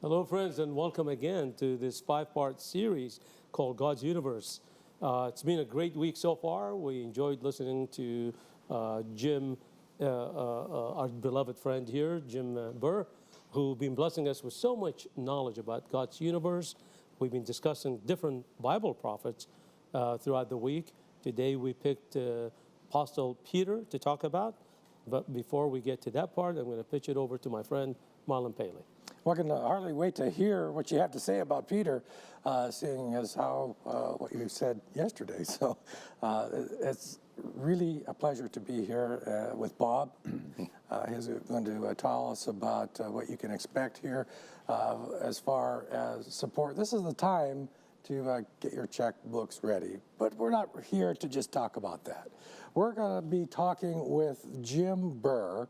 Hello, friends, and welcome again to this five-part series called God's Universe. It's been a great week so far. We enjoyed listening to Jim, our beloved friend here, Jim Burr, who's been blessing us with so much knowledge about God's universe. We've been discussing different Bible prophets throughout the week. Today we picked Apostle Peter to talk about. But before we get to that part, I'm going to pitch it over to my friend Marlon Paley. Well, I can hardly wait to hear what you have to say about Peter, seeing as how what you said yesterday. So it's really a pleasure to be here with Bob. He's going to tell us about what you can expect here as far as support. This is the time to get your checkbooks ready. But we're not here to just talk about that. We're going to be talking with Jim Burr,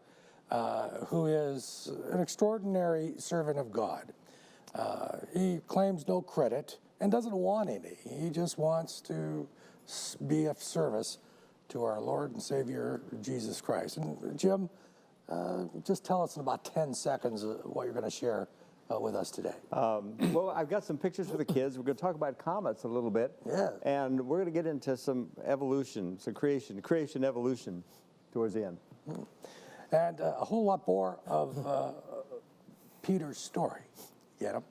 who is an extraordinary servant of God. He claims no credit and doesn't want any. He just wants to be of service to our Lord and Savior, Jesus Christ. And Jim, just tell us in about 10 seconds what you're going to share with us today. Well, I've got some pictures for the kids. We're going to talk about comets a little bit. Yeah. And we're going to get into some evolution, some creation evolution towards the end. And a whole lot more of Peter's story. Get him?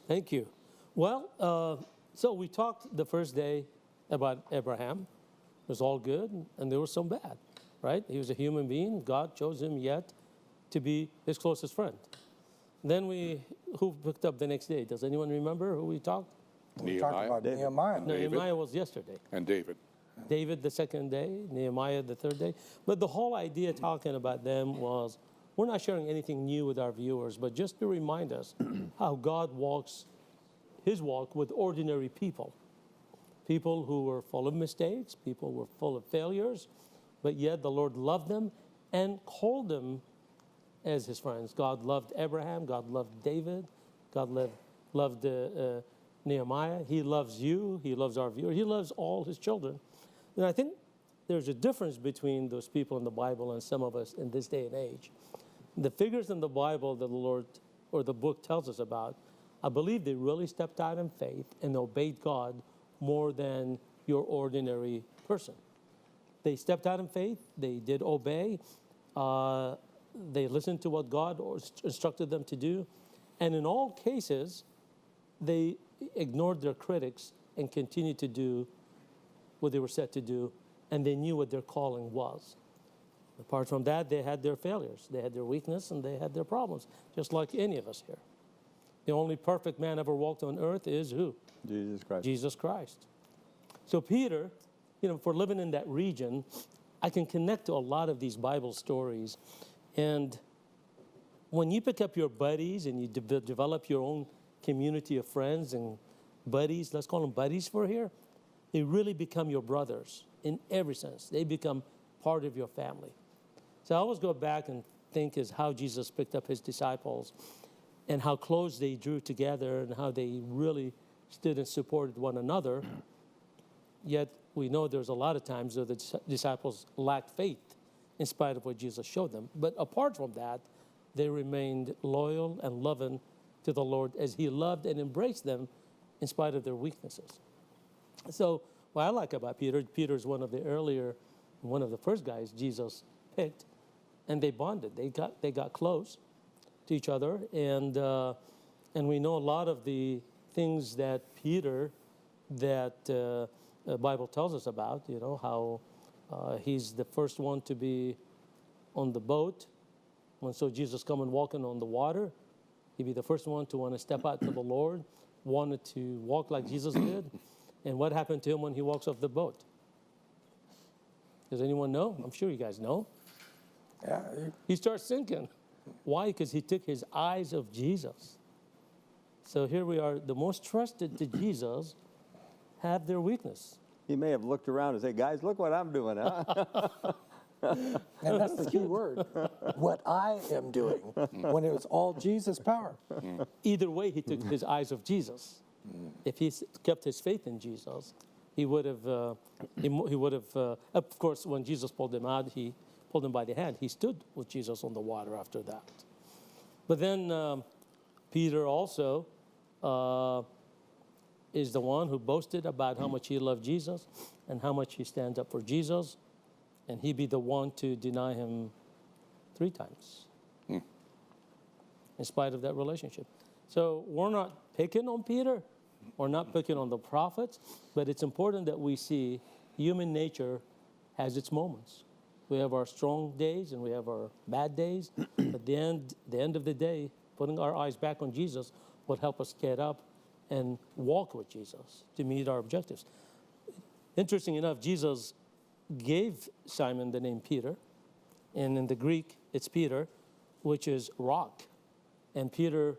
Thank you. Well, so we talked the first day about Abraham. It was all good, and there was some bad, right? He was a human being. God chose him yet to be his closest friend. Then who picked up the next day? Does anyone remember who we talked? We talked about Nehemiah. No, Nehemiah was yesterday. And David. David the second day, Nehemiah the third day. But the whole idea talking about them was, we're not sharing anything new with our viewers, but just to remind us how God walks his walk with ordinary people. People who were full of mistakes, people who were full of failures, but yet the Lord loved them and called them as his friends. God loved Abraham, God loved David, God loved Nehemiah. He loves you, he loves our viewers, he loves all his children. And I think there's a difference between those people in the Bible and some of us in this day and age. The figures in the Bible that the Lord or the book tells us about, I believe they really stepped out in faith and obeyed God more than your ordinary person. They stepped out in faith, they did obey, they listened to what God instructed them to do, and in all cases, they ignored their critics and continued to do what they were set to do, and they knew what their calling was. Apart from that, they had their failures, they had their weakness, and they had their problems, just like any of us here. The only perfect man ever walked on earth is who? Jesus Christ. Jesus Christ. So Peter, for living in that region, I can connect to a lot of these Bible stories. And when you pick up your buddies and you develop your own community of friends and buddies, let's call them buddies for here, they really become your brothers in every sense. They become part of your family. So I always go back and think is how Jesus picked up his disciples and how close they drew together and how they really stood and supported one another. Yet we know there's a lot of times where the disciples lacked faith in spite of what Jesus showed them. But apart from that, they remained loyal and loving to the Lord as he loved and embraced them in spite of their weaknesses. So what I like about Peter's one of the first guys Jesus picked, and they bonded. They got close to each other, and we know a lot of the things that Peter, that the Bible tells us about, how he's the first one to be on the boat. When Jesus come and walking on the water, he'd be the first one to want to step out to the Lord, wanted to walk like Jesus did. And what happened to him when he walks off the boat? Does anyone know? I'm sure you guys know. Yeah. He starts sinking. Why? Because he took his eyes off Jesus. So here we are, the most trusted to Jesus have their weakness. He may have looked around and said, guys, look what I'm doing, huh? And that's the key word, what I am doing, when it was all Jesus' power. Either way, he took his eyes off Jesus. If he kept his faith in Jesus, he would have, of course, when Jesus pulled him out, he pulled him by the hand. He stood with Jesus on the water after that. But then Peter also is the one who boasted about how much he loved Jesus and how much he stands up for Jesus, and he be the one to deny him 3 times in spite of that relationship. So we're not picking on Peter, we're not picking on the prophets, but it's important that we see human nature has its moments. We have our strong days and we have our bad days. At the end of the day, putting our eyes back on Jesus will help us get up and walk with Jesus to meet our objectives. Interesting enough, Jesus gave Simon the name Peter, and in the Greek, it's Peter, which is rock. And Peter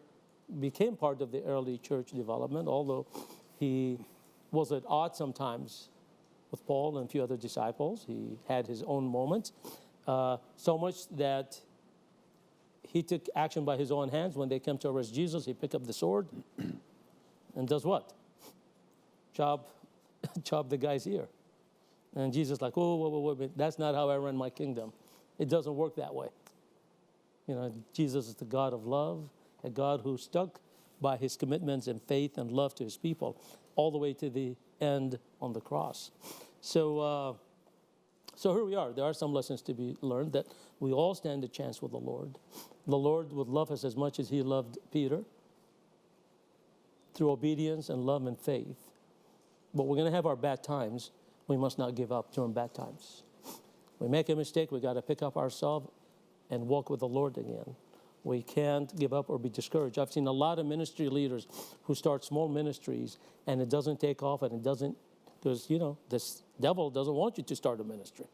became part of the early church development, although he was at odds sometimes with Paul and a few other disciples. He had his own moments, so much that he took action by his own hands. When they came to arrest Jesus, he picked up the sword and does what? Chop the guy's ear. And Jesus like, wait, that's not how I run my kingdom. It doesn't work that way. You know, Jesus is the God of love, a God who stuck by his commitments and faith and love to his people all the way to the end on the cross. So here we are. There are some lessons to be learned that we all stand a chance with the Lord. The Lord would love us as much as he loved Peter through obedience and love and faith. But we're going to have our bad times. We must not give up during bad times. We make a mistake, we got to pick up ourselves and walk with the Lord again. We can't give up or be discouraged. I've seen a lot of ministry leaders who start small ministries and it doesn't take off, and it doesn't, because, you know, this devil doesn't want you to start a ministry.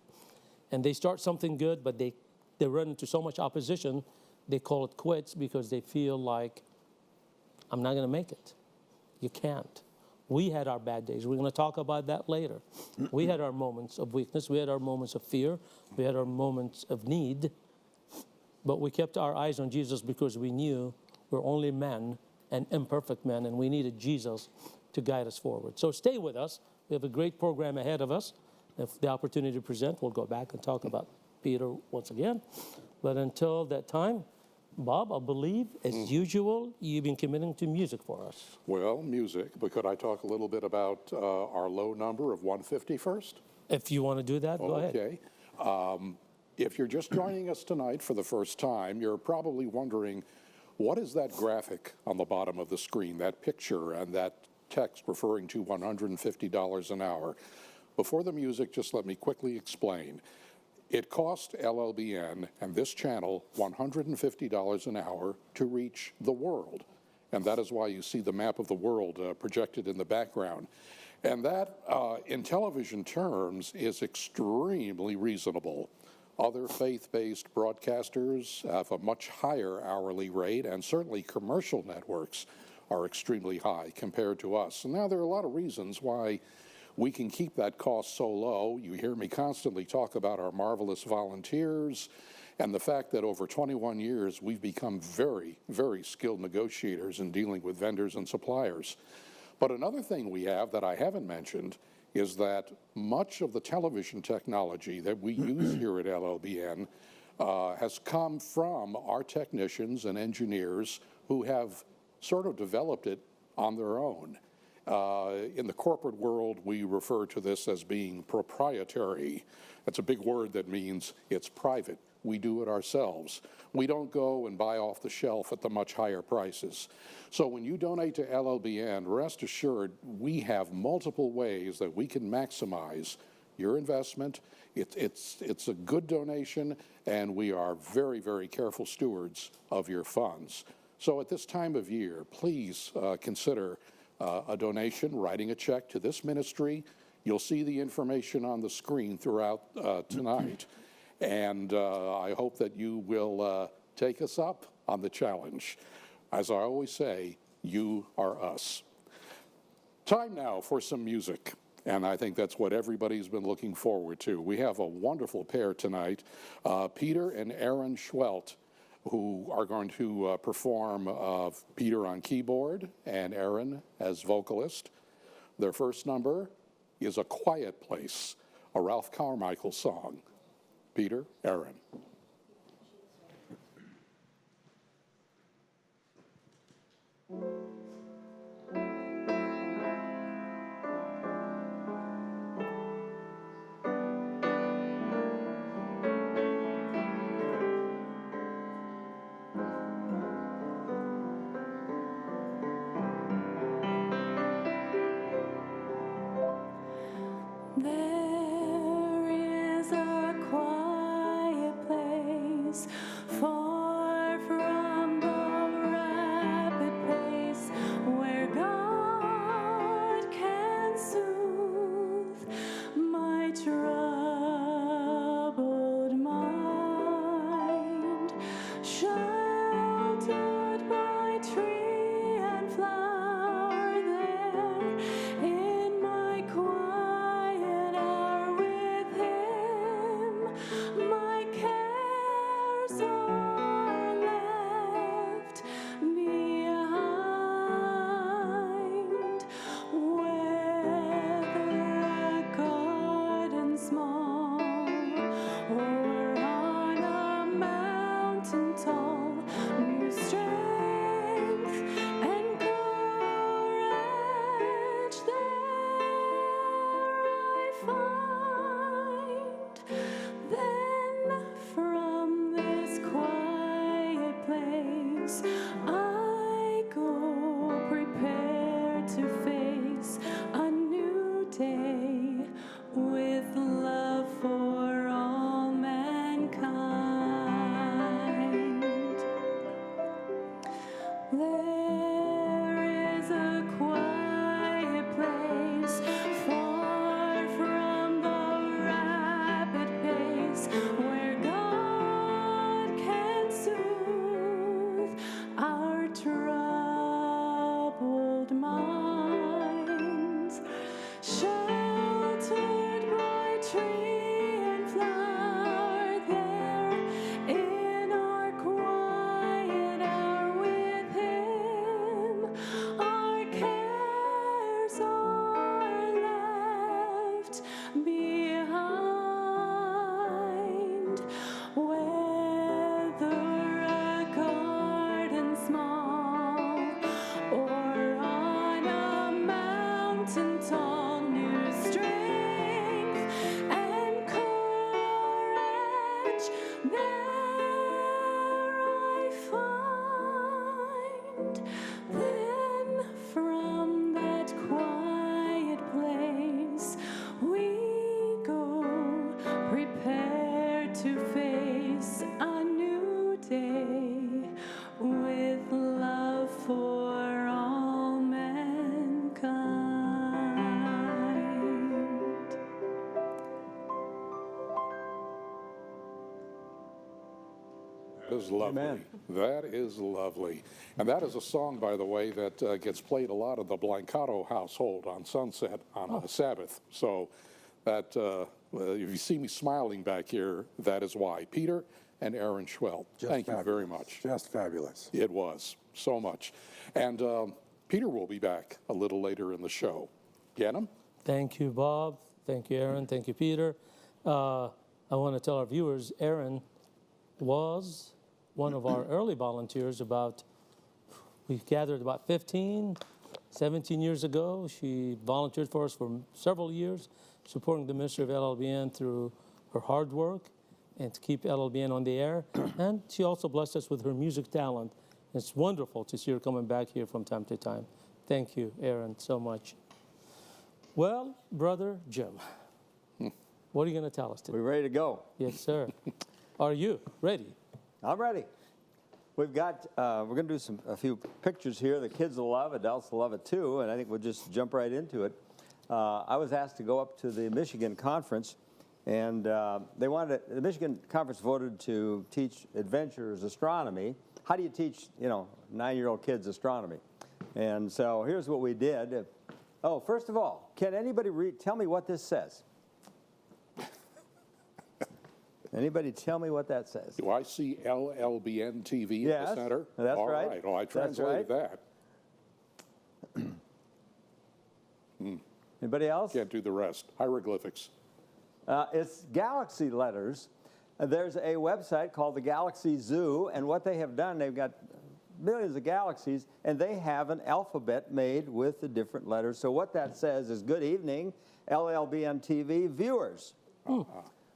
And they start something good, but they run into so much opposition, they call it quits because they feel like, I'm not going to make it. You can't. We had our bad days. We're going to talk about that later. We had our moments of weakness. We had our moments of fear. We had our moments of need. But we kept our eyes on Jesus because we knew we're only men and imperfect men, and we needed Jesus to guide us forward. So stay with us. We have a great program ahead of us. If the opportunity to present, we'll go back and talk about Peter once again. But until that time, Bob, I believe, as usual, you've been committing to music for us. Well, music, but could I talk a little bit about our low number of 150 first? If you want to do that, go ahead. Okay. If you're just joining us tonight for the first time, you're probably wondering, what is that graphic on the bottom of the screen, that picture and that text referring to $150 an hour? Before the music, just let me quickly explain. It cost LLBN and this channel $150 an hour to reach the world. And that is why you see the map of the world projected in the background. And that, in television terms, is extremely reasonable. Other faith-based broadcasters have a much higher hourly rate, and certainly commercial networks are extremely high compared to us. And now there are a lot of reasons why we can keep that cost so low. You hear me constantly talk about our marvelous volunteers and the fact that over 21 years we've become very, very skilled negotiators in dealing with vendors and suppliers. But another thing we have that I haven't mentioned is that much of the television technology that we use here at LLBN has come from our technicians and engineers who have sort of developed it on their own. In the corporate world, we refer to this as being proprietary. That's a big word that means it's private. We do it ourselves. We don't go and buy off the shelf at the much higher prices. So when you donate to LLBN, rest assured we have multiple ways that we can maximize your investment. It's a good donation, and we are very, very careful stewards of your funds. So at this time of year, please consider a donation, writing a check to this ministry. You'll see the information on the screen throughout tonight. And I hope that you will take us up on the challenge. As I always say, you are us. Time now for some music. And I think that's what everybody's been looking forward to. We have a wonderful pair tonight, Peter and Erin Schwelt, who are going to perform Peter on keyboard and Erin as vocalist. Their first number is A Quiet Place, a Ralph Carmichael song. Peter, Erin. is lovely. Amen. That is lovely. And that is a song, by the way, that gets played a lot in the Blancato household on Sunset on a Sabbath. So that if you see me smiling back here, that is why. Peter and Erin Schwelt, thank you very much. Just fabulous. It was so much. And Peter will be back a little later in the show. Get him? Thank you, Bob. Thank you, Erin. Thank you, Peter. I want to tell our viewers, Erin was one of our early volunteers we gathered about 15, 17 years ago. She volunteered for us for several years, supporting the ministry of LLBN through her hard work and to keep LLBN on the air. And she also blessed us with her music talent. It's wonderful to see her coming back here from time to time. Thank you, Erin, so much. Well, Brother Jim, what are you going to tell us today? We ready to go? Yes, sir. Are you ready? I'm ready. We've got, we're going to do a few pictures here. The kids will love, adults will love it too, and I think we'll just jump right into it. I was asked to go up to the Michigan conference, and the Michigan conference voted to teach adventurers astronomy. How do you teach, 9-year-old kids astronomy? And so here's what we did. Oh, first of all, can anybody tell me what this says? Anybody tell me what that says? Do I see LLBN TV in the center? That's All right. right. Oh, I That's translated right. that. Anybody else? Can't do the rest. Hieroglyphics. It's galaxy letters. There's a website called the Galaxy Zoo, and what they have done, they've got millions of galaxies, and they have an alphabet made with the different letters. So what that says is, good evening, LLBN TV viewers.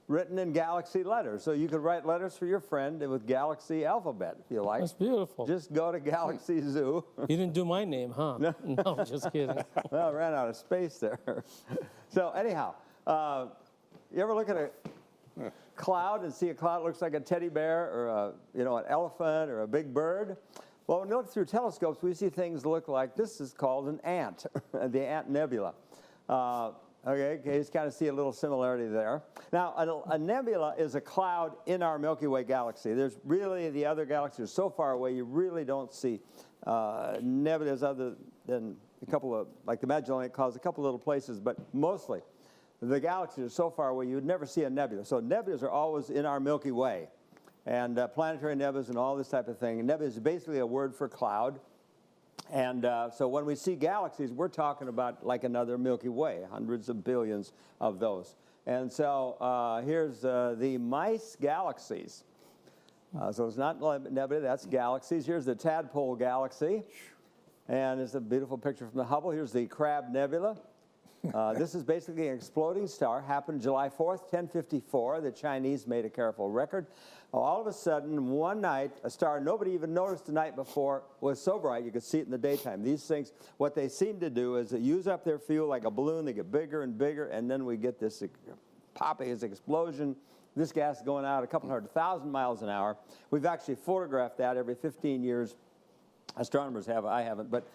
Written in galaxy letters. So you could write letters for your friend with galaxy alphabet, if you like. That's beautiful. Just go to Galaxy Zoo. You didn't do my name, huh? No, just kidding. Well, I ran out of space there. So anyhow, you ever look at a cloud and see a cloud that looks like a teddy bear or an elephant or a big bird? Well, when you look through telescopes, we see things that look like this is called an ant, the ant nebula. Okay, you just kind of see a little similarity there. Now, a nebula is a cloud in our Milky Way galaxy. There's really, the other galaxies are so far away, you really don't see nebulas other than a couple of, like the Magellanic Clouds, a couple little places, but mostly the galaxies are so far away, you would never see a nebula. So nebulas are always in our Milky Way. And planetary nebulas and all this type of thing. Nebula is basically a word for cloud. And so when we see galaxies, we're talking about like another Milky Way, hundreds of billions of those. And so here's the mice galaxies. So it's not nebula, that's galaxies. Here's the tadpole galaxy. And it's a beautiful picture from the Hubble. Here's the Crab Nebula. This is basically an exploding star. Happened July 4th, 1054. The Chinese made a careful record. All of a sudden, one night, a star nobody even noticed the night before was so bright you could see it in the daytime. These things, what they seem to do is they use up their fuel like a balloon. They get bigger and bigger, and then we get this popping, this explosion. This gas is going out a couple 100,000 miles an hour. We've actually photographed that every 15 years. Astronomers have, I haven't, but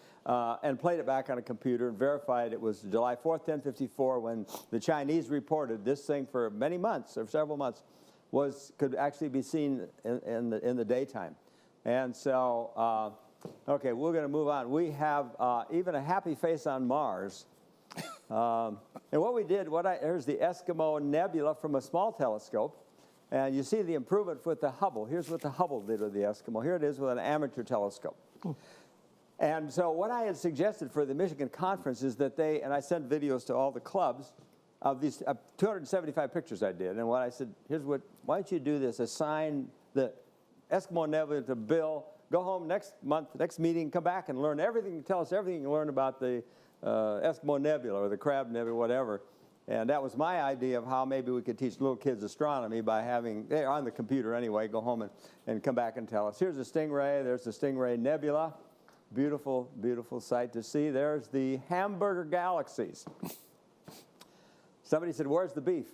and played it back on a computer and verified it was July 4th, 1054, when the Chinese reported this thing for many months, or several months, could actually be seen in the daytime. And so, okay, we're going to move on. We have even a happy face on Mars. And what we did, here's the Eskimo Nebula from a small telescope. And you see the improvement with the Hubble. Here's what the Hubble did with the Eskimo. Here it is with an amateur telescope. And so what I had suggested for the Michigan conference is that and I sent videos to all the clubs of these 275 pictures I did. And what I said, why don't you do this? Assign the Eskimo Nebula to Bill. Go home next month, next meeting, come back and learn everything. Tell us everything you learn about the Eskimo Nebula or the Crab Nebula, whatever. And that was my idea of how maybe we could teach little kids astronomy by they're on the computer anyway, go home and come back and tell us. Here's the Stingray, there's the Stingray Nebula. Beautiful, beautiful sight to see. There's the hamburger galaxies. Somebody said, where's the beef?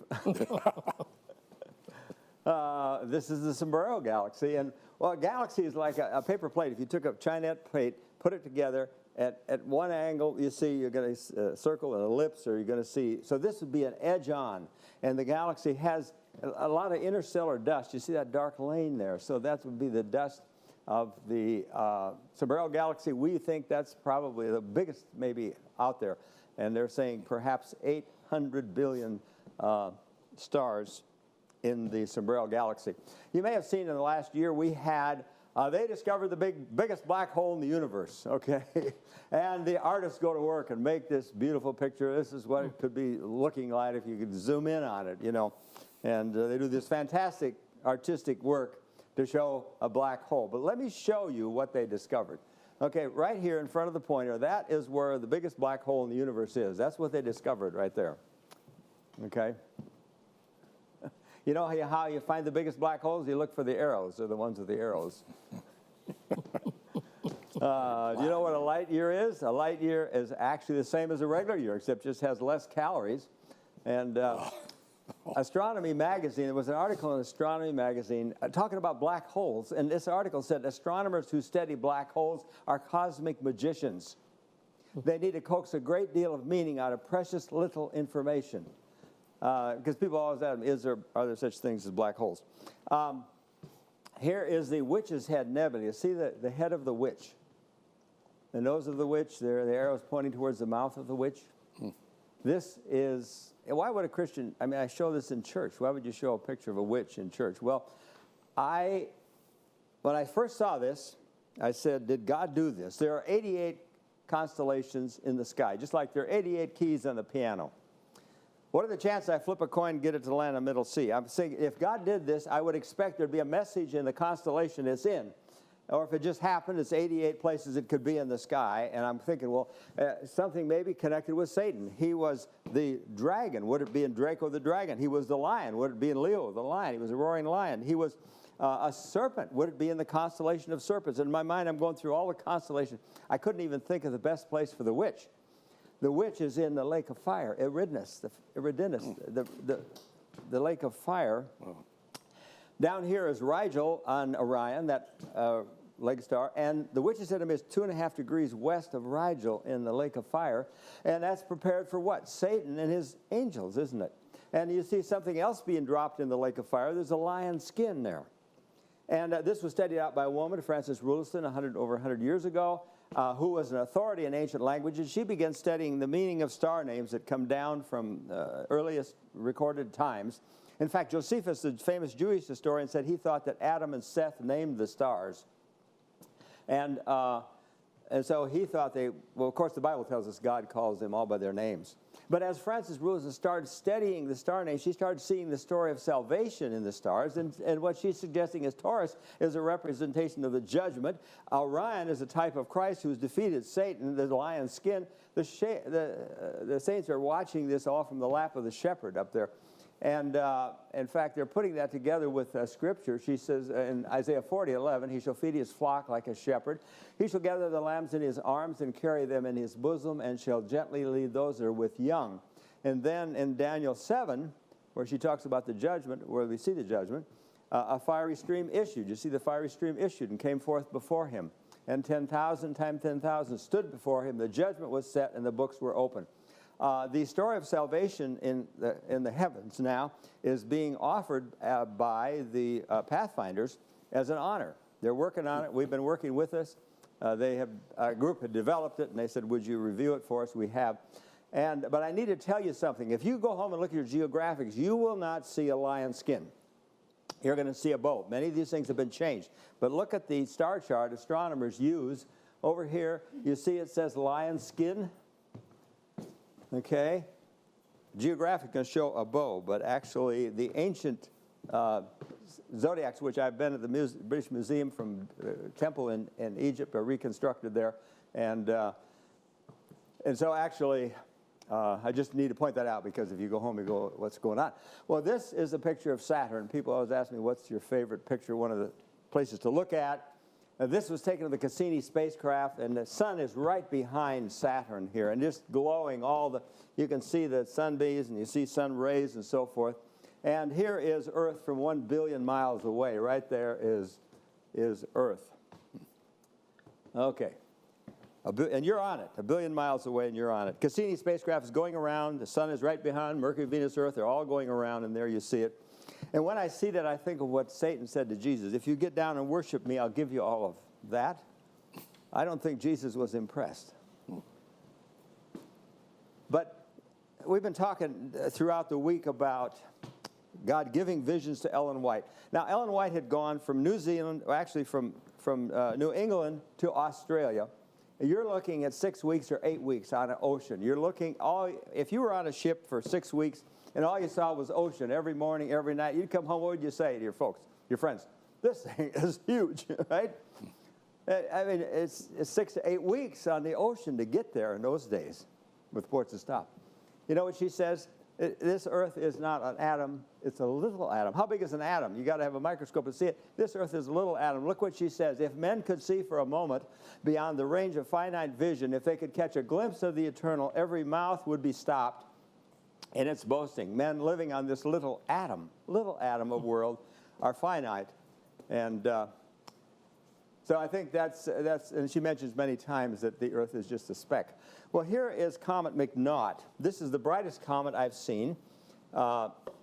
This is the Sombrero Galaxy. And, well, a galaxy is like a paper plate. If you took a Chinette plate, put it together, at one angle, you see you're going to circle an ellipse, or you're going to see. So this would be an edge on. And the galaxy has a lot of interstellar dust. You see that dark lane there? So that would be the dust of the Sombrero Galaxy. We think that's probably the biggest maybe out there. And they're saying perhaps 800 billion stars in the Sombrero Galaxy. You may have seen in the last year we had, they discovered the biggest black hole in the universe, okay? And the artists go to work and make this beautiful picture. This is what it could be looking like if you could zoom in on it, you know. And they do this fantastic artistic work to show a black hole. But let me show you what they discovered. Okay, right here in front of the pointer, that is where the biggest black hole in the universe is. That's what they discovered right there. Okay? You know how you find the biggest black holes? You look for the arrows. They're the ones with the arrows. Do you know what a light year is? A light year is actually the same as a regular year, except just has less calories. And Astronomy Magazine, there was an article in Astronomy Magazine talking about black holes, and this article said astronomers who study black holes are cosmic magicians. They need to coax a great deal of meaning out of precious little information. Because people always ask, are there such things as black holes? Here is the Witch's Head Nebula. You see the head of the witch, the nose of the witch, there the arrows pointing towards the mouth of the witch. This is, why would a Christian, I mean, I show this in church. Why would you show a picture of a witch in church? Well, when I first saw this, I said, did God do this? There are 88 constellations in the sky, just like there are 88 keys on the piano. What are the chances I flip a coin and get it to land in middle C? I'm saying if God did this, I would expect there'd be a message in the constellation it's in. Or if it just happened, it's 88 places it could be in the sky. And I'm thinking, well, something maybe connected with Satan. He was the dragon. Would it be in Draco the dragon? He was the lion. Would it be in Leo the lion? He was a roaring lion. He was a serpent. Would it be in the constellation of serpents? In my mind, I'm going through all the constellations. I couldn't even think of the best place for the witch. The witch is in the lake of fire, Eridanus, the lake of fire. Oh. Down here is Rigel on Orion, that lake star, and the witch's head is 2.5 degrees west of Rigel in the lake of fire, and that's prepared for what? Satan and his angels, isn't it? And you see something else being dropped in the lake of fire. There's a lion's skin there. And this was studied out by a woman, Frances Rulston, over 100 years ago, who was an authority in ancient languages. She began studying the meaning of star names that come down from earliest recorded times. In fact, Josephus, the famous Jewish historian, said he thought that Adam and Seth named the stars. And so he thought well, of course, the Bible tells us God calls them all by their names. But as Frances Rulston started studying the star names, she started seeing the story of salvation in the stars. And what she's suggesting is Taurus is a representation of the judgment. Orion is a type of Christ who's defeated Satan, the lion's skin. The saints are watching this all from the lap of the shepherd up there. And in fact, they're putting that together with Scripture. She says in Isaiah 40:11, he shall feed his flock like a shepherd. He shall gather the lambs in his arms and carry them in his bosom and shall gently lead those that are with young. And then in Daniel 7, where she talks about the judgment, where we see the judgment, a fiery stream issued. You see the fiery stream issued and came forth before him. And 10,000 times 10,000 stood before him. The judgment was set and the books were opened. The story of salvation in the heavens now is being offered by the Pathfinders as an honor. They're working on it. We've been working with us. A group had developed it, and they said, would you review it for us? We have. But I need to tell you something. If you go home and look at your geographics, you will not see a lion's skin. You're going to see a bow. Many of these things have been changed. But look at the star chart astronomers use. Over here, you see it says lion's skin. Okay, geographic can show a bow, but actually the ancient zodiacs, which I've been at the British Museum from the temple in Egypt, are reconstructed there, and so actually I just need to point that out because if you go home, you go, what's going on? Well, this is a picture of Saturn. People always ask me, what's your favorite picture? One of the places to look at. This was taken of the Cassini spacecraft, and the sun is right behind Saturn here, and just glowing you can see the sunbeams, and you see sun rays and so forth. And here is Earth from 1 billion miles away. Right there is Earth. Okay. And you're on it, 1 billion miles away, and you're on it. Cassini spacecraft is going around. The sun is right behind. Mercury, Venus, Earth, they're all going around, and there you see it. And when I see that, I think of what Satan said to Jesus. If you get down and worship me, I'll give you all of that. I don't think Jesus was impressed. But we've been talking throughout the week about God giving visions to Ellen White. Now, Ellen White had gone from New Zealand, or actually from New England to Australia. You're looking at 6 weeks or 8 weeks on an ocean. You're looking, if you were on a ship for 6 weeks and all you saw was ocean every morning, every night, you'd come home, what would you say to your folks, your friends? This thing is huge, right? I mean, it's 6 to 8 weeks on the ocean to get there in those days with ports to stop. You know what she says? This earth is not an atom, it's a little atom. How big is an atom? You got to have a microscope to see it. This earth is a little atom. Look what she says. If men could see for a moment beyond the range of finite vision, if they could catch a glimpse of the eternal, every mouth would be stopped in its boasting. Men living on this little atom of world are finite. And so I think that's, and she mentions many times that the earth is just a speck. Well, here is Comet McNaught. This is the brightest comet I've seen.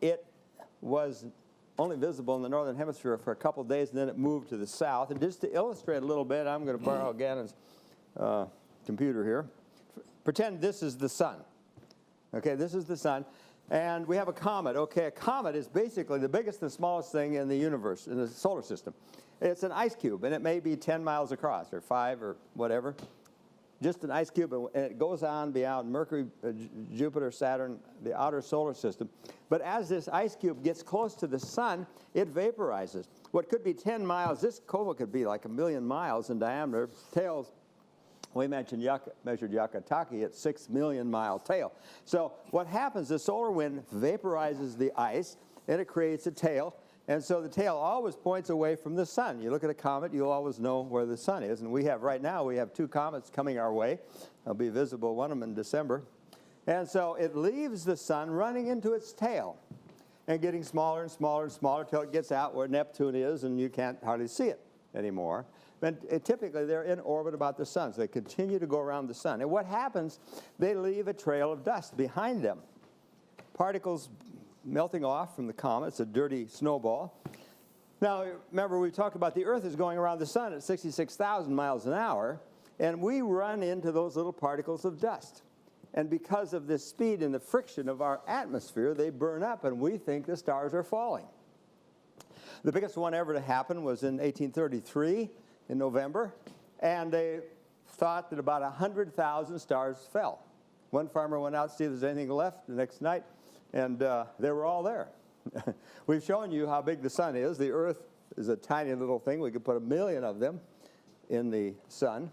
It was only visible in the northern hemisphere for a couple of days, and then it moved to the south. And just to illustrate a little bit, I'm going to borrow Gannon's computer here. Pretend this is the sun. Okay, this is the sun. And we have a comet. Okay, a comet is basically the biggest and smallest thing in the universe, in the solar system. It's an ice cube, and it may be 10 miles across, or 5, or whatever. Just an ice cube, and it goes on beyond Mercury, Jupiter, Saturn, the outer solar system. But as this ice cube gets close to the sun, it vaporizes. What could be 10 miles, this coma could be like 1,000,000 miles in diameter. Tails, we measured Yakataki at 6 million mile tail. So what happens, the solar wind vaporizes the ice, and it creates a tail. And so the tail always points away from the sun. You look at a comet, you'll always know where the sun is. And we have, right now, we have 2 comets coming our way. They'll be visible, one of them in December. And so it leaves the sun running into its tail and getting smaller and smaller and smaller till it gets out where Neptune is and you can't hardly see it anymore. But typically, they're in orbit about the sun, so they continue to go around the sun. And what happens, they leave a trail of dust behind them. Particles melting off from the comet. It's a dirty snowball. Now, remember, we talked about the Earth is going around the sun at 66,000 miles an hour, and we run into those little particles of dust. And because of the speed and the friction of our atmosphere, they burn up, and we think the stars are falling. The biggest one ever to happen was in 1833 in November, and they thought that about 100,000 stars fell. One farmer went out to see if there's anything left the next night, and they were all there. We've shown you how big the sun is. The Earth is a tiny little thing. We could put 1,000,000 of them in the sun.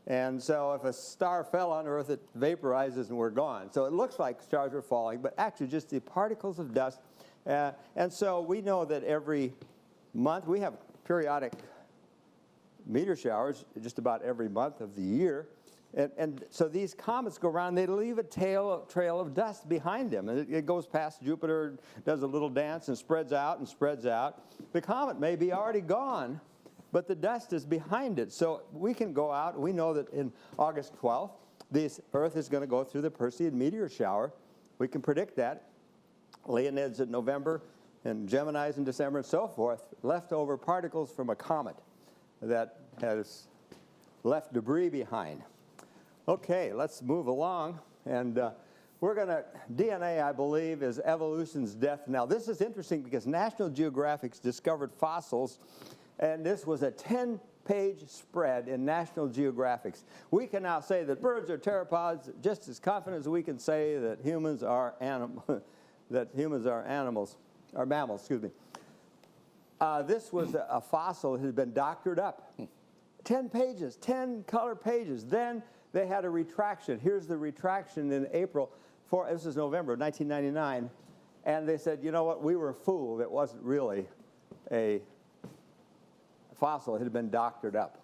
And so if a star fell on Earth, it vaporizes and we're gone. So it looks like stars are falling, but actually just the particles of dust. And so we know that every month, we have periodic meteor showers just about every month of the year. And so these comets go around, they leave a trail of dust behind them. And it goes past Jupiter, does a little dance, and spreads out and spreads out. The comet may be already gone, but the dust is behind it. So we can go out, we know that in August 12th, this Earth is going to go through the Perseid meteor shower. We can predict that. Leonids in November, and Geminis in December, and so forth, leftover particles from a comet that has left debris behind. Okay, let's move along, and we're going to, DNA, I believe, is evolution's death knell. This is interesting because National Geographic's discovered fossils, and this was a 10-page spread in National Geographic's. We can now say that birds are pteropods just as confident as we can say that humans are mammals, excuse me. This was a fossil that had been doctored up. 10 pages, 10 color pages. Then they had a retraction. Here's the retraction in April. This is November of 1999. And they said, you know what, we were fooled. It wasn't really a fossil. It had been doctored up.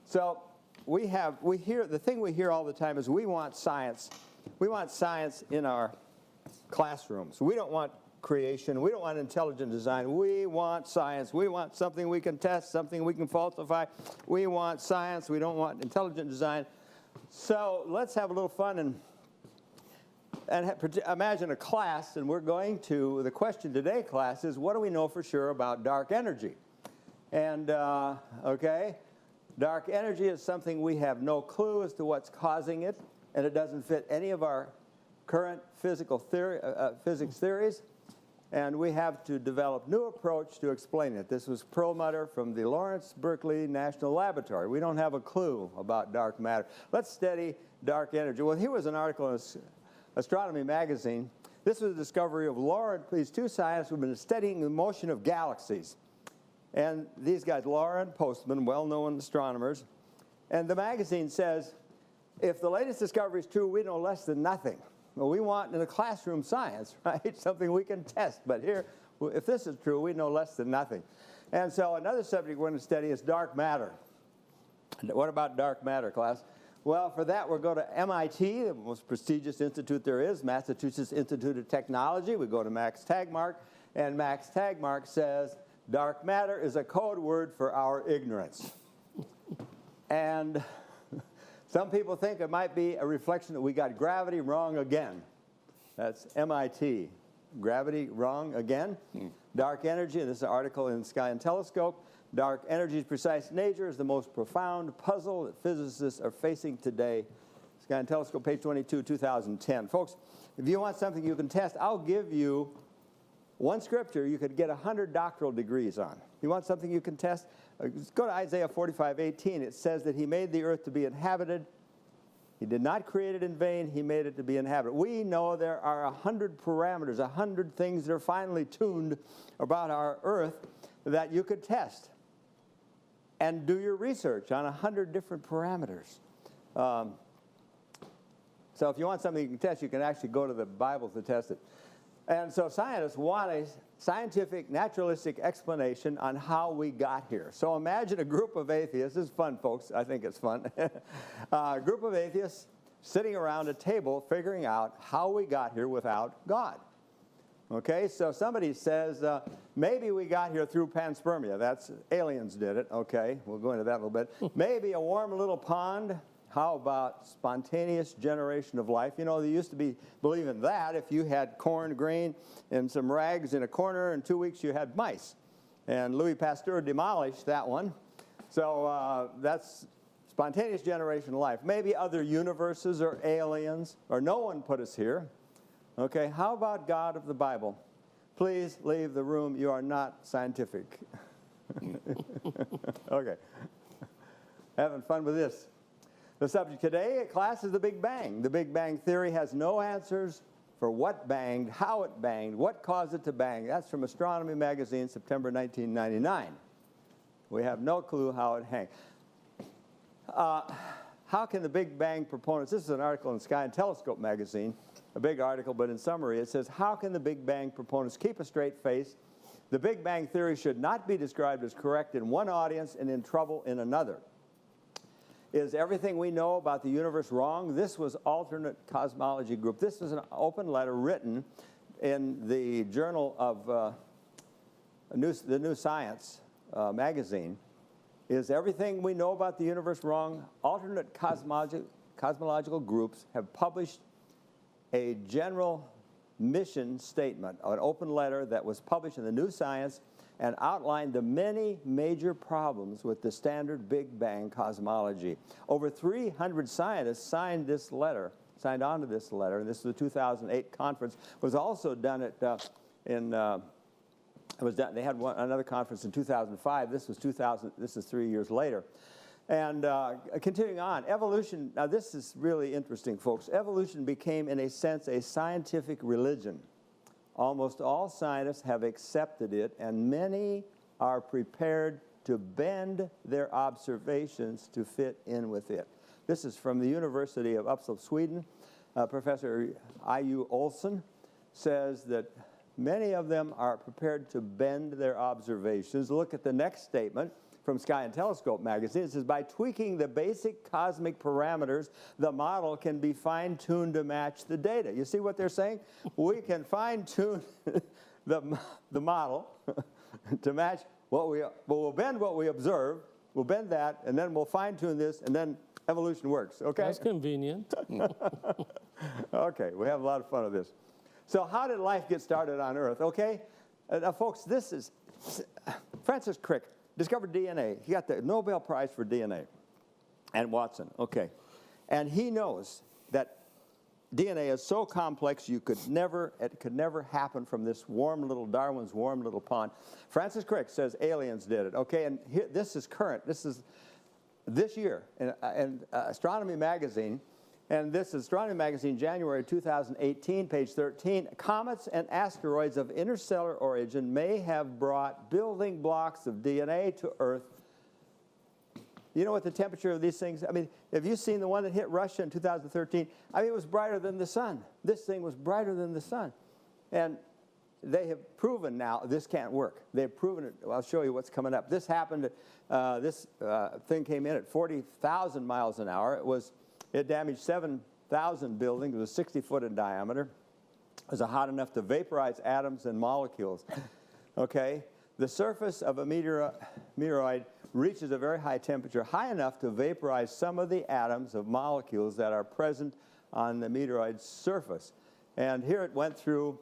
So the thing we hear all the time is we want science. We want science in our classrooms. We don't want creation. We don't want intelligent design. We want science. We want something we can test, something we can falsify. We want science. We don't want intelligent design. So let's have a little fun and imagine a class, and we're going to, the question today, class, is what do we know for sure about dark energy? And, okay, dark energy is something we have no clue as to what's causing it, and it doesn't fit any of our current physics theories, and we have to develop new approach to explain it. This was Perlmutter from the Lawrence Berkeley National Laboratory. We don't have a clue about dark matter. Let's study dark energy. Well, here was an article in Astronomy magazine. This was the discovery of these two scientists who've been studying the motion of galaxies. And these guys, Laura and Postman, well-known astronomers. And the magazine says, if the latest discovery is true, we know less than nothing. Well, we want in the classroom science, right? Something we can test. But here, if this is true, we know less than nothing. And so another subject we're going to study is dark matter. What about dark matter, class? Well, for that, we'll go to MIT, the most prestigious institute there is, Massachusetts Institute of Technology. We go to Max Tegmark, and Max Tegmark says, dark matter is a code word for our ignorance. And some people think it might be a reflection that we got gravity wrong again. That's MIT. Gravity wrong again. Dark energy, and this is an article in Sky and Telescope. Dark energy's precise nature is the most profound puzzle that physicists are facing today. Sky and Telescope, page 22, 2010. Folks, if you want something you can test, I'll give you one scripture you could get 100 doctoral degrees on. You want something you can test? Go to Isaiah 45:18. It says that he made the earth to be inhabited. He did not create it in vain. He made it to be inhabited. We know there are 100 parameters, 100 things that are finely tuned about our earth that you could test and do your research on 100 different parameters. So if you want something you can test, you can actually go to the Bible to test it. And so scientists want a scientific, naturalistic explanation on how we got here. So imagine a group of atheists. This is fun, folks. I think it's fun. A group of atheists sitting around a table figuring out how we got here without God. Okay, so somebody says, maybe we got here through panspermia. That's aliens did it. Okay, we'll go into that a little bit. Maybe a warm little pond. How about spontaneous generation of life? You know, they used to believe in that. If you had corn, grain, and some rags in a corner, in 2 weeks you had mice. And Louis Pasteur demolished that one. So that's spontaneous generation of life. Maybe other universes or aliens, or no one put us here. Okay, how about God of the Bible? Please leave the room. You are not scientific. Okay. Having fun with this. The subject today, class, is the Big Bang. The Big Bang theory has no answers for what banged, how it banged, what caused it to bang. That's from Astronomy magazine, September 1999. We have no clue how it hanged. How can the Big Bang proponents, this is an article in Sky and Telescope magazine, a big article, but in summary it says, how can the Big Bang proponents keep a straight face? The Big Bang theory should not be described as correct in one audience and in trouble in another. Is everything we know about the universe wrong? This was Alternate Cosmology Group. This is an open letter written in the Journal of the New Science magazine. Is everything we know about the universe wrong? Alternate cosmological groups have published a general mission statement, an open letter that was published in the New Science and outlined the many major problems with the standard Big Bang cosmology. Over 300 scientists signed on to this letter, and this is the 2008 conference. It was also done at, they had another conference in 2005. This is 3 years later. And continuing on, evolution, now this is really interesting, folks. Evolution became, in a sense, a scientific religion. Almost all scientists have accepted it, and many are prepared to bend their observations to fit in with it. This is from the University of Uppsala, Sweden. Professor I.U. Olsson says that many of them are prepared to bend their observations. Look at the next statement from Sky and Telescope magazine. It says, by tweaking the basic cosmic parameters, the model can be fine-tuned to match the data. You see what they're saying? We can fine-tune the model to match we'll bend what we observe, we'll bend that, and then we'll fine-tune this, and then evolution works, okay? That's convenient. Okay, we have a lot of fun with this. So how did life get started on Earth? Okay, now folks, this is Francis Crick discovered DNA. He got the Nobel Prize for DNA, and Watson. Okay, and he knows that DNA is so complex it could never happen from this warm little Darwin's warm little pond. Francis Crick says aliens did it. Okay, and here, this is current. This is this year in Astronomy Magazine. And this is Astronomy Magazine, January 2018, page 13. Comets and asteroids of interstellar origin may have brought building blocks of DNA to Earth. You know what the temperature of these things, I mean, have you seen the one that hit Russia in 2013? I mean, it was brighter than the sun. This thing was brighter than the sun. And they have proven now this can't work. They've proven it. I'll show you what's coming up. This happened, this thing came in at 40,000 miles an hour. It damaged 7,000 buildings. It was 60 foot in diameter. It was hot enough to vaporize atoms and molecules. Okay? The surface of a meteoroid reaches a very high temperature, high enough to vaporize some of the atoms of molecules that are present on the meteoroid's surface. And here it went through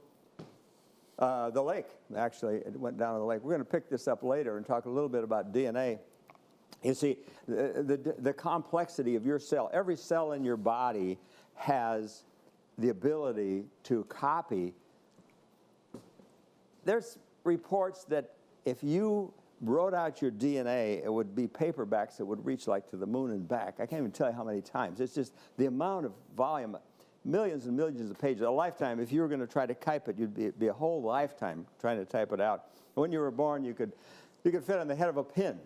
the lake. Actually, it went down to the lake. We're going to pick this up later and talk a little bit about DNA. You see, the complexity of your cell, every cell in your body has the ability to copy. There's reports that if you wrote out your DNA, it would be paperbacks that would reach like to the moon and back. I can't even tell you how many times. It's just the amount of volume, millions and millions of pages. A lifetime, if you were going to try to type it, you'd be a whole lifetime trying to type it out. When you were born, you could fit on the head of a pin.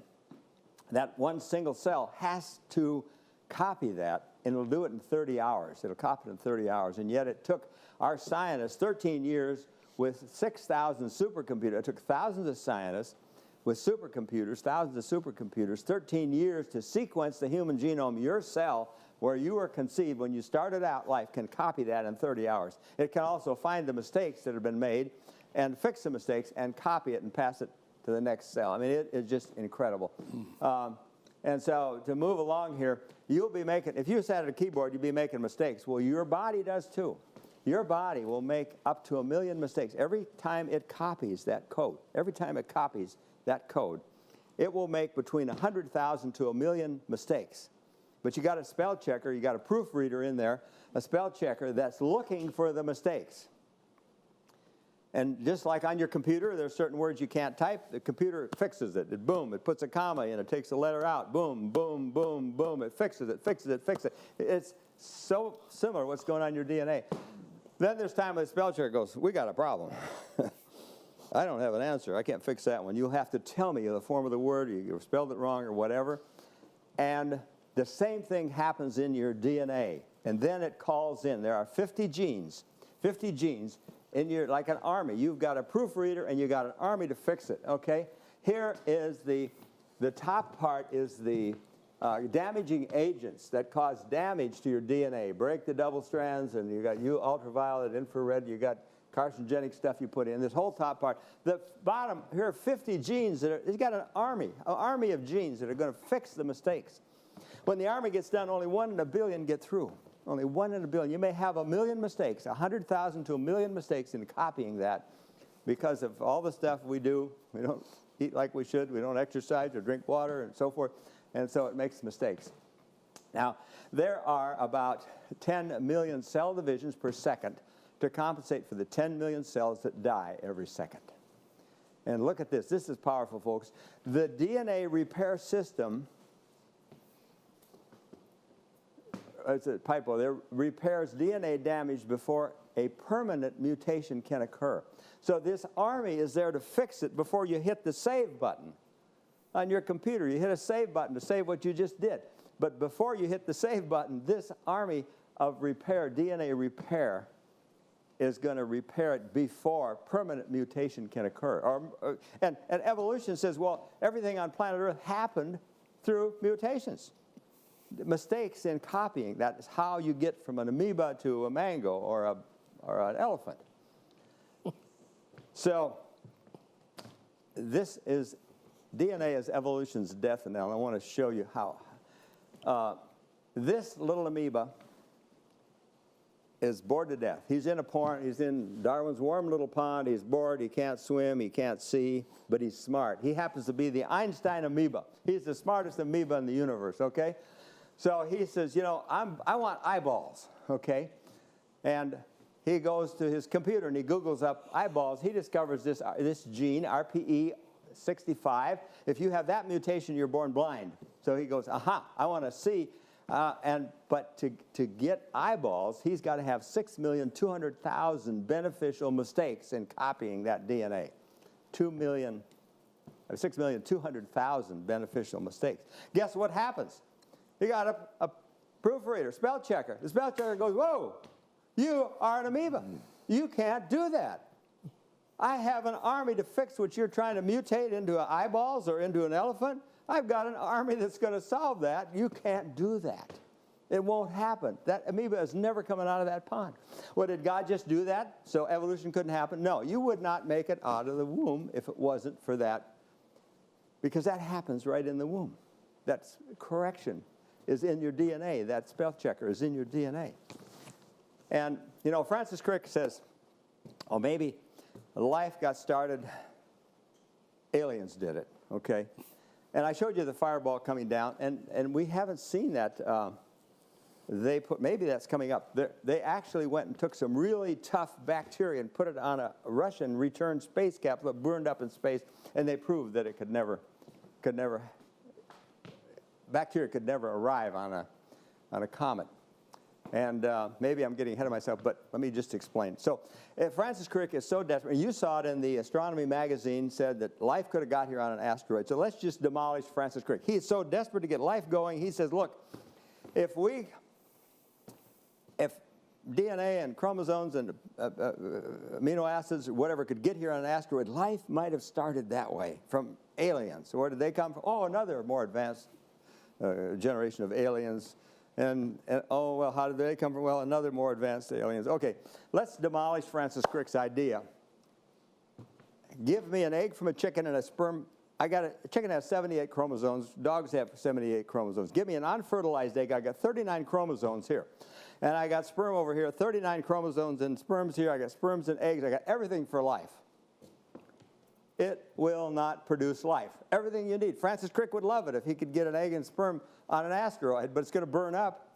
That one single cell has to copy that, and it'll do it in 30 hours. It'll copy it in 30 hours. And yet it took our scientists 13 years with 6,000 supercomputers. It took thousands of scientists with supercomputers, thousands of supercomputers, 13 years to sequence the human genome. Your cell, where you were conceived when you started out life, can copy that in 30 hours. It can also find the mistakes that have been made and fix the mistakes and copy it and pass it to the next cell. I mean, it is just incredible. And so to move along here, you'll be making, if you sat at a keyboard, you'd be making mistakes. Well, your body does too. Your body will make up to 1 million mistakes. Every time it copies that code, it will make between 100,000 to 1 million mistakes. But you got a spell checker, you got a proofreader in there, a spell checker that's looking for the mistakes. And just like on your computer, there's certain words you can't type. The computer fixes it. Boom, it puts a comma in, it takes a letter out. Boom, boom, boom, boom. It fixes it, fixes it, fixes it. It's so similar to what's going on in your DNA. Then there's time when the spell checker goes, we got a problem. I don't have an answer. I can't fix that one. You'll have to tell me the form of the word, you spelled it wrong or whatever. And the same thing happens in your DNA. And then it calls in. There are 50 genes in your, like an army. You've got a proofreader and you've got an army to fix it, okay? Here is the top part is the damaging agents that cause damage to your DNA. Break the double strands, and you got ultraviolet, infrared, you got carcinogenic stuff you put in. This whole top part. The bottom, here are 50 genes that are, it's got an army of genes that are going to fix the mistakes. When the army gets done, only 1 in a billion get through. Only 1 in a billion. You may have 1 million mistakes, 100,000 to 1 million mistakes in copying that because of all the stuff we do. We don't eat like we should. We don't exercise or drink water and so forth. And so it makes mistakes. Now, there are about 10 million cell divisions per second to compensate for the 10 million cells that die every second. And look at this. This is powerful, folks. The DNA repair system, it's a typo there, repairs DNA damage before a permanent mutation can occur. So this army is there to fix it before you hit the save button. On your computer, you hit a save button to save what you just did. But before you hit the save button, this army of repair, DNA repair, is going to repair it before permanent mutation can occur. And evolution says, well, everything on planet Earth happened through mutations. Mistakes in copying, that is how you get from an amoeba to a mango or an elephant. So this is DNA is evolution's death knell, and I want to show you how. This little amoeba is bored to death. He's in Darwin's warm little pond. He's bored. He can't swim. He can't see, but he's smart. He happens to be the Einstein amoeba. He's the smartest amoeba in the universe, okay? So he says, you know, I want eyeballs, okay? And he goes to his computer and he Googles up eyeballs. He discovers this gene, RPE65. If you have that mutation, you're born blind. So he goes, aha, I want to see. But to get eyeballs, he's got to have 6,200,000 beneficial mistakes in copying that DNA. 6,200,000 beneficial mistakes. Guess what happens? He got a proofreader, spell checker. The spell checker goes, whoa, you are an amoeba. You can't do that. I have an army to fix what you're trying to mutate into eyeballs or into an elephant. I've got an army that's going to solve that. You can't do that. It won't happen. That amoeba is never coming out of that pond. Well, did God just do that so evolution couldn't happen? No, you would not make it out of the womb if it wasn't for that, because that happens right in the womb. That's correction is in your DNA. That spell checker is in your DNA. And, you know, Francis Crick says, oh, maybe life got started, aliens did it, okay? And I showed you the fireball coming down, and we haven't seen that. Maybe that's coming up. They actually went and took some really tough bacteria and put it on a Russian return space capsule that burned up in space, and they proved that it bacteria could never arrive on a comet. And maybe I'm getting ahead of myself, but let me just explain. So Francis Crick is so desperate. You saw it in the Astronomy magazine, said that life could have got here on an asteroid. So let's just demolish Francis Crick. He is so desperate to get life going, he says, look, if DNA and chromosomes and amino acids or whatever could get here on an asteroid, life might have started that way from aliens. Where did they come from? Oh, another more advanced generation of aliens. And oh, well, how did they come from? Well, another more advanced aliens. Okay, let's demolish Francis Crick's idea. Give me an egg from a chicken and a sperm. A chicken has 78 chromosomes. Dogs have 78 chromosomes. Give me an unfertilized egg. I got 39 chromosomes here. And I got sperm over here, 39 chromosomes and sperms here. I got sperms and eggs. I got everything for life. It will not produce life. Everything you need. Francis Crick would love it if he could get an egg and sperm on an asteroid, but it's going to burn up.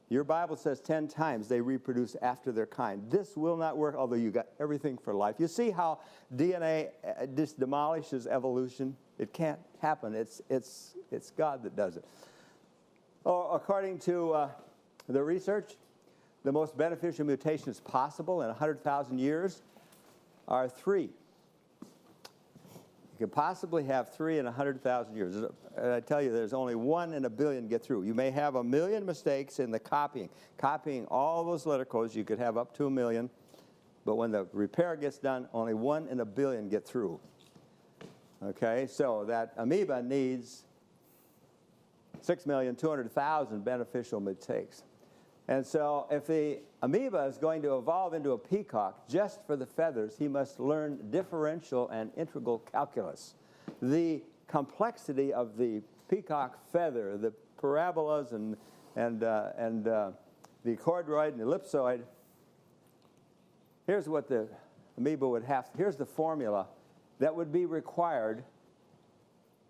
Your Bible says 10 times they reproduce after their kind. This will not work, although you got everything for life. You see how DNA just demolishes evolution? It can't happen. It's God that does it. Oh, according to the research, the most beneficial mutations possible in 100,000 years are 3. You could possibly have 3 in 100,000 years. And I tell you, there's only 1 in a billion get through. You may have 1 million mistakes in the copying. Copying all those letter codes, you could have up to 1 million. But when the repair gets done, only 1 in a billion get through. Okay, so that amoeba needs 6,200,000 beneficial mistakes. And so if the amoeba is going to evolve into a peacock just for the feathers, he must learn differential and integral calculus. The complexity of the peacock feather, the parabolas and the chordroid and the ellipsoid, here's what the amoeba would have. Here's the formula that would be required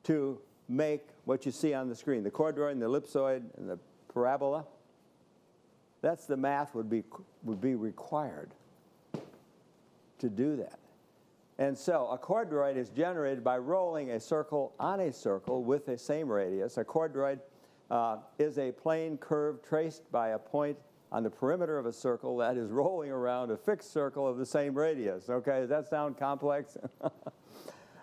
to make what you see on the screen. The chordroid and the ellipsoid and the parabola. That's the math would be required to do that. And so a chordroid is generated by rolling a circle on a circle with the same radius. A chordroid is a plane curve traced by a point on the perimeter of a circle that is rolling around a fixed circle of the same radius. Okay, does that sound complex? The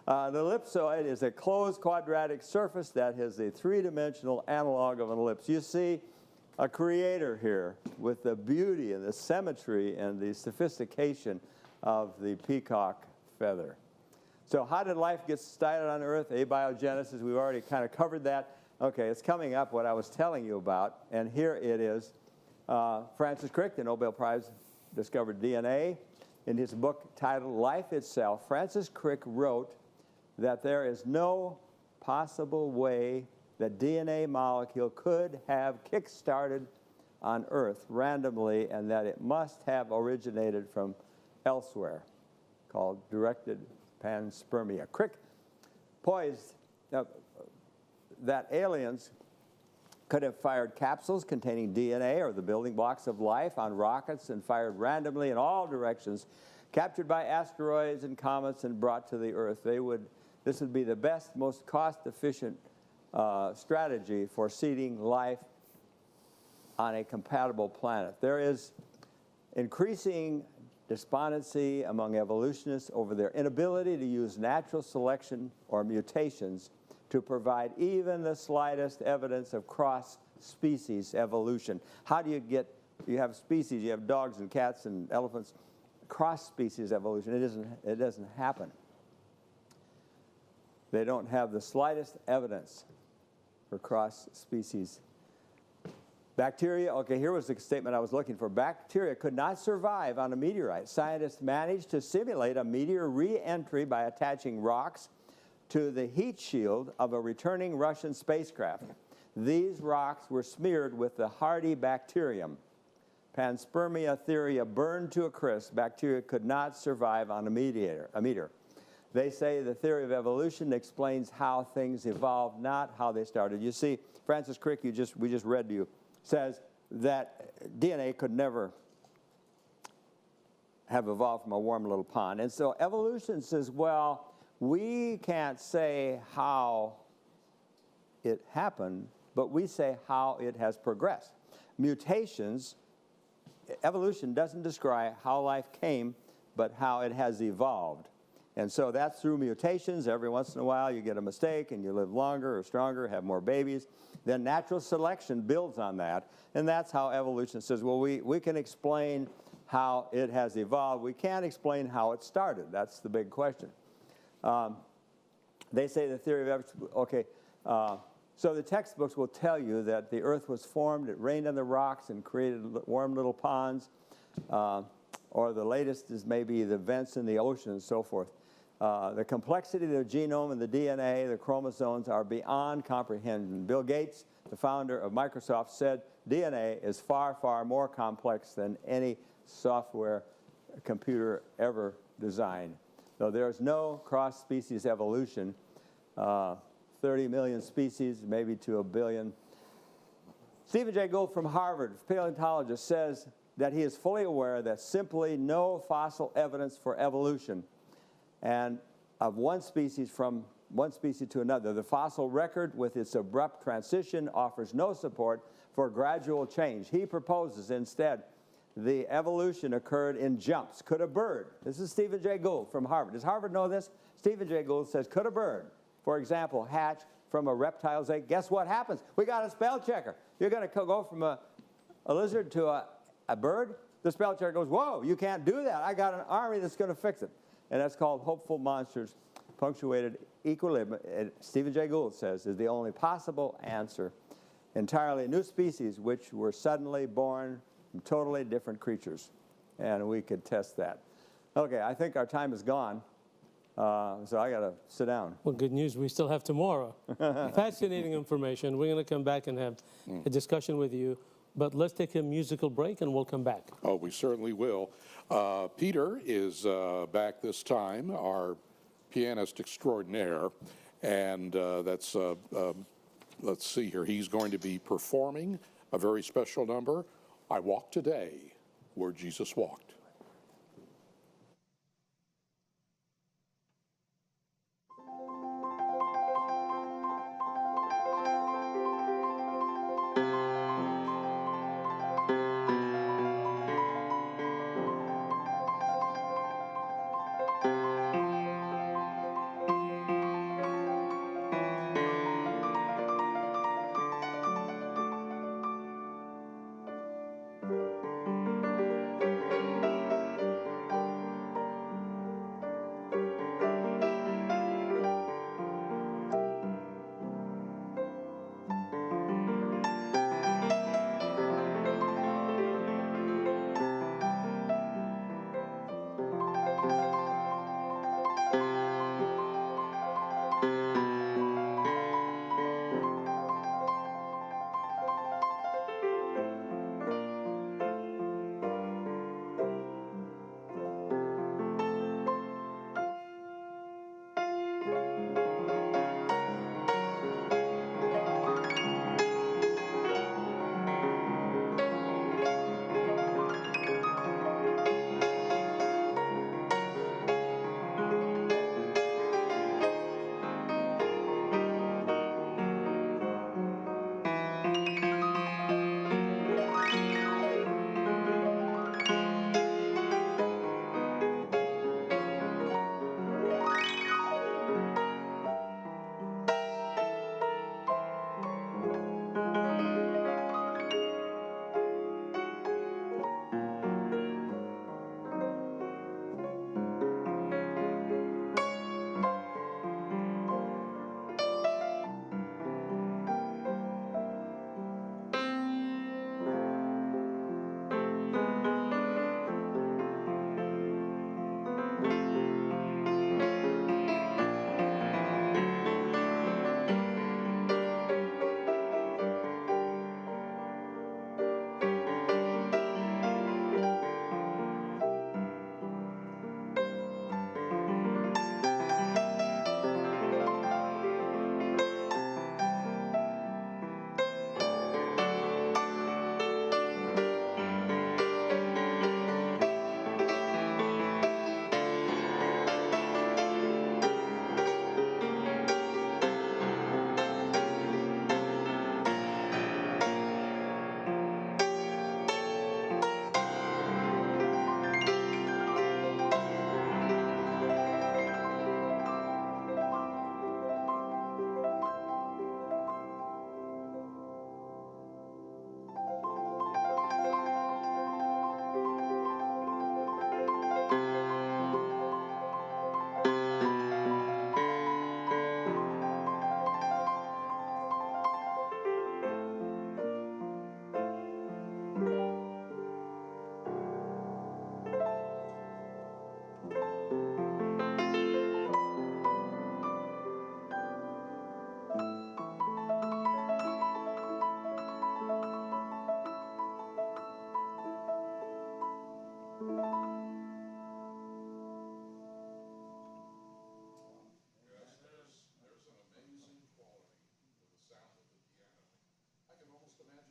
ellipsoid is a closed quadratic surface that has a three-dimensional analog of an ellipse. You see a creator here with the beauty and the symmetry and the sophistication of the peacock feather. So how did life get started on Earth? Abiogenesis, we've already kind of covered that. Okay, it's coming up what I was telling you about, and here it is. Francis Crick, the Nobel Prize, discovered DNA. In his book titled Life Itself, Francis Crick wrote that there is no possible way that DNA molecule could have kick-started on Earth randomly, and that it must have originated from elsewhere, called directed panspermia. Crick poised that aliens could have fired capsules containing DNA or the building blocks of life on rockets and fired randomly in all directions, captured by asteroids and comets and brought to the Earth. This would be the best, most cost-efficient strategy for seeding life on a compatible planet. There is increasing despondency among evolutionists over their inability to use natural selection or mutations to provide even the slightest evidence of cross-species evolution. How do you have species, you have dogs and cats and elephants, cross-species evolution? It doesn't happen. They don't have the slightest evidence for cross-species. Bacteria, okay, here was the statement I was looking for. Bacteria could not survive on a meteorite. Scientists managed to simulate a meteor re-entry by attaching rocks to the heat shield of a returning Russian spacecraft. These rocks were smeared with the hardy bacterium. Panspermia theory burned to a crisp. Bacteria could not survive on a meteor. They say the theory of evolution explains how things evolved, not how they started. You see, Francis Crick, we just read to you, says that DNA could never have evolved from a warm little pond. And so evolution says, well, we can't say how it happened, but we say how it has progressed. Mutations, evolution doesn't describe how life came, but how it has evolved. And so that's through mutations. Every once in a while you get a mistake and you live longer or stronger, have more babies. Then natural selection builds on that. And that's how evolution says, well, we can explain how it has evolved. We can't explain how it started. That's the big question. They say the theory of evolution, okay, so the textbooks will tell you that the earth was formed, it rained on the rocks and created warm little ponds, or the latest is maybe the vents in the ocean and so forth. The complexity of the genome and the DNA, the chromosomes, are beyond comprehension. Bill Gates, the founder of Microsoft, said DNA is far, far more complex than any software computer ever designed. So there's no cross-species evolution, 30 million species, maybe to a billion. Stephen Jay Gould from Harvard, paleontologist, says that he is fully aware that simply no fossil evidence for evolution and of one species from one species to another. The fossil record with its abrupt transition offers no support for gradual change. He proposes instead the evolution occurred in jumps. Could a bird, this is Stephen Jay Gould from Harvard. Does Harvard know this? Stephen Jay Gould says, could a bird, for example, hatch from a reptile's egg? Guess what happens? We got a spell checker. You're going to go from a lizard to a bird? The spell checker goes, whoa, you can't do that. I got an army that's going to fix it. And that's called hopeful monsters. Punctuated equilibrium, Stephen Jay Gould says, is the only possible answer. Entirely new species which were suddenly born from totally different creatures. And we could test that. Okay, I think our time is gone. So I got to sit down. Well, good news, we still have tomorrow. Fascinating information. We're going to come back and have a discussion with you. But let's take a musical break and we'll come back. Oh, we certainly will. Peter is back this time, our pianist extraordinaire. And let's see here. He's going to be performing a very special number, I Walk Today, Where Jesus Walked.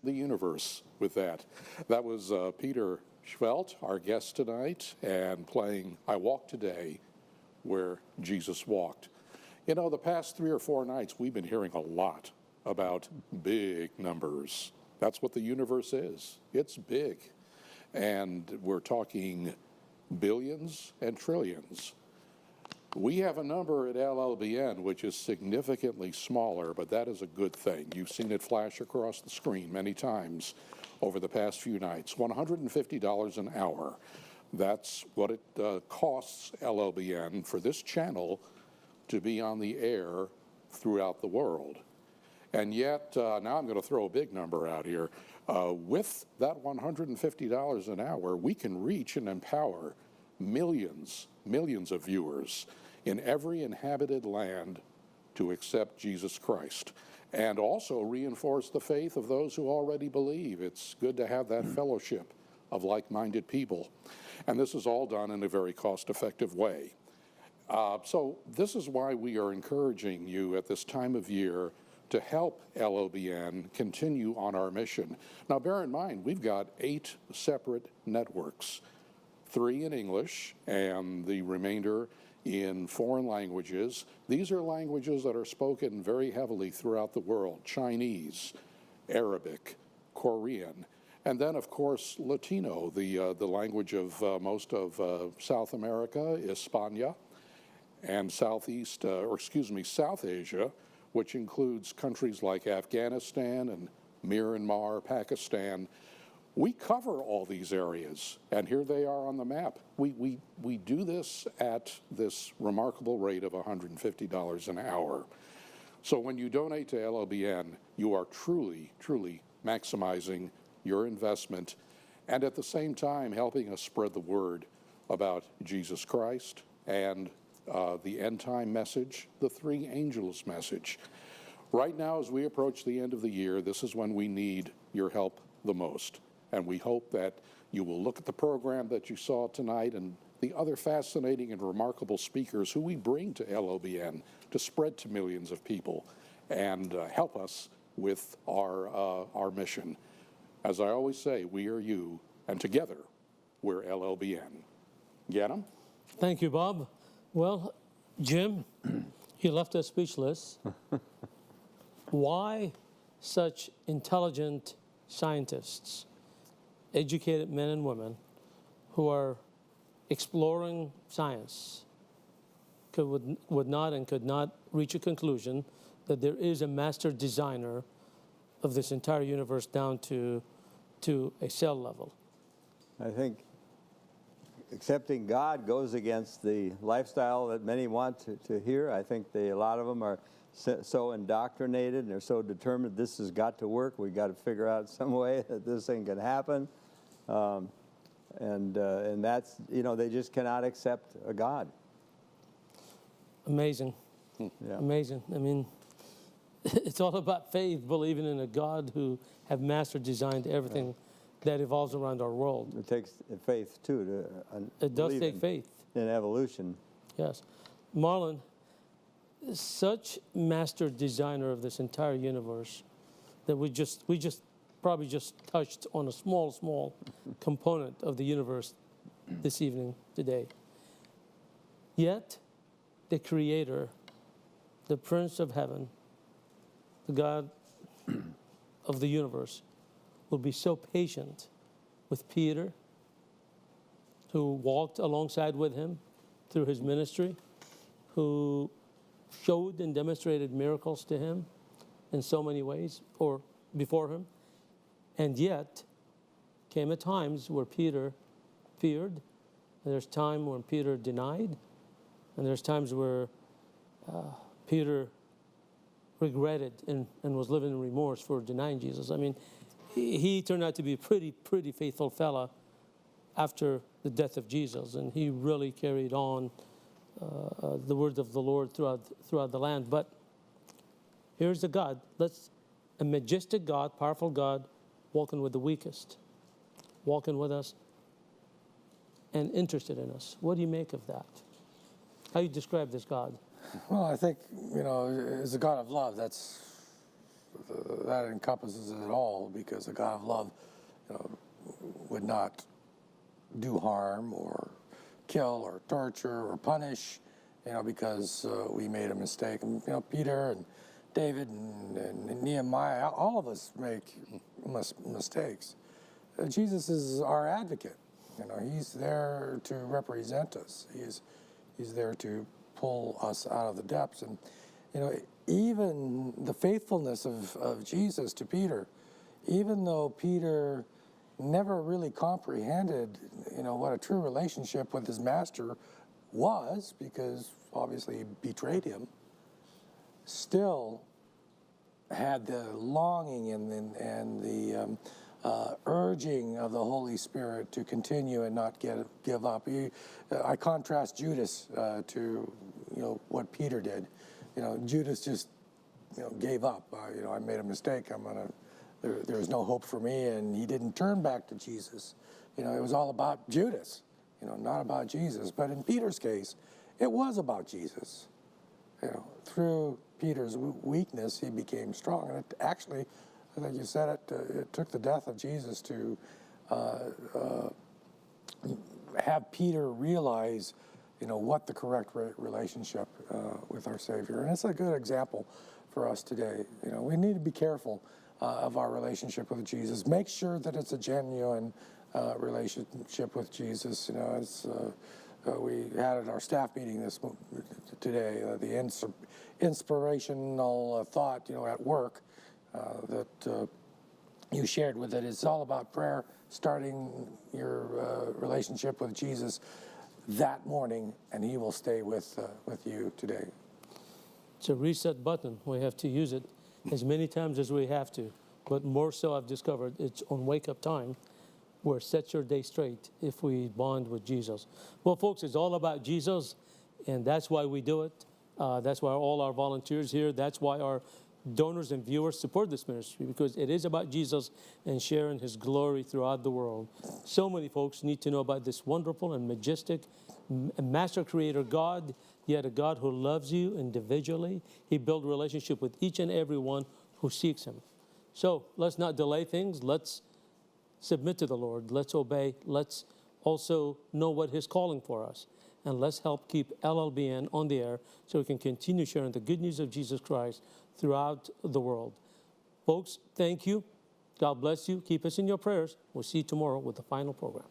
the universe with that. That was Peter Schwelt, our guest tonight, and playing I Walk Today Where Jesus Walked. You know, the past 3 or 4 nights, we've been hearing a lot about big numbers. That's what the universe is. It's big. And we're talking billions and trillions. We have a number at LLBN which is significantly smaller, but that is a good thing. You've seen it flash across the screen many times over the past few nights. $150 an hour. That's what it costs LLBN for this channel to be on the air throughout the world. And yet, now I'm going to throw a big number out here. With that $150 an hour, we can reach and empower millions of viewers in every inhabited land to accept Jesus Christ, and also reinforce the faith of those who already believe. It's good to have that fellowship of like-minded people. And this is all done in a very cost-effective way. So this is why we are encouraging you at this time of year to help LLBN continue on our mission. Now, bear in mind, we've got 8 separate networks, 3 in English and the remainder in foreign languages. These are languages that are spoken very heavily throughout the world: Chinese, Arabic, Korean, and then, of course, Latino, the language of most of South America, Hispania, and South Asia, which includes countries like Afghanistan and Myanmar, Pakistan. We cover all these areas, and here they are on the map. We do this at this remarkable rate of $150 an hour. So when you donate to LLBN, you are truly maximizing your investment, and at the same time helping us spread the word about Jesus Christ and the end time message, the 3 angels message. Right now, as we approach the end of the year, this is when we need your help the most. And we hope that you will look at the program that you saw tonight and the other fascinating and remarkable speakers who we bring to LLBN to spread to millions of people and help us with our mission. As I always say, we are you, and together we're LLBN. Get 'em? Thank you, Bob. Well, Jim, you left us speechless. Why such intelligent scientists, educated men and women who are exploring science would not and could not reach a conclusion that there is a master designer of this entire universe down to a cell level? I think accepting God goes against the lifestyle that many want to hear. I think a lot of them are so indoctrinated and they're so determined this has got to work. We've got to figure out some way that this thing can happen. And that's, they just cannot accept a God. Amazing. Yeah. Amazing. I mean, it's all about faith, believing in a God who have master designed everything that evolves around our world. It takes faith, too. It does take faith. In evolution. Yes. Marlon, such master designer of this entire universe that we just probably just touched on a small component of the universe this evening, today. Yet, the Creator, the Prince of Heaven, the God of the universe, will be so patient with Peter, who walked alongside with him through his ministry, who showed and demonstrated miracles to him in so many ways, or before him. And yet, came at times where Peter feared, and there's time when Peter denied, and there's times where Peter regretted and was living in remorse for denying Jesus. I mean, he turned out to be a pretty faithful fella after the death of Jesus, and he really carried on the word of the Lord throughout the land. But here's the God. A majestic God, powerful God, walking with the weakest, walking with us, and interested in us. What do you make of that? How do you describe this God? Well, I think, as a God of love, that's that encompasses it all, because the God of love, would not do harm or kill or torture or punish, because we made a mistake. And, Peter and David and Nehemiah, all of us make mistakes. Jesus is our advocate. He's there to represent us. He's there to pull us out of the depths. And, even the faithfulness of Jesus to Peter, even though Peter never really comprehended, what a true relationship with his master was, because obviously he betrayed him, still had the longing and the urging of the Holy Spirit to continue and not give up. I contrast Judas to what Peter did. Judas just gave up. I made a mistake. There's no hope for me, and he didn't turn back to Jesus. It was all about Judas, not about Jesus. But in Peter's case, it was about Jesus. Through Peter's weakness, he became strong. And it actually, I think you said it, it took the death of Jesus to have Peter realize, what the correct relationship with our Savior. And it's a good example for us today. We need to be careful of our relationship with Jesus. Make sure that it's a genuine relationship with Jesus. As we had at our staff meeting today, the inspirational thought, at work that you shared with it. It's all about prayer, starting your relationship with Jesus that morning, and He will stay with you today. It's a reset button. We have to use it as many times as we have to. But more so, I've discovered it's on wake-up time where set your day straight if we bond with Jesus. Well, folks, it's all about Jesus, and that's why we do it. That's why all our volunteers here, that's why our donors and viewers support this ministry, because it is about Jesus and sharing His glory throughout the world. So many folks need to know about this wonderful and majestic master creator God, yet a God who loves you individually. He built a relationship with each and every one who seeks Him. So let's not delay things. Let's submit to the Lord. Let's obey. Let's also know what He's calling for us. And let's help keep LLBN on the air so we can continue sharing the good news of Jesus Christ throughout the world. Folks, thank you. God bless you. Keep us in your prayers. We'll see you tomorrow with the final program.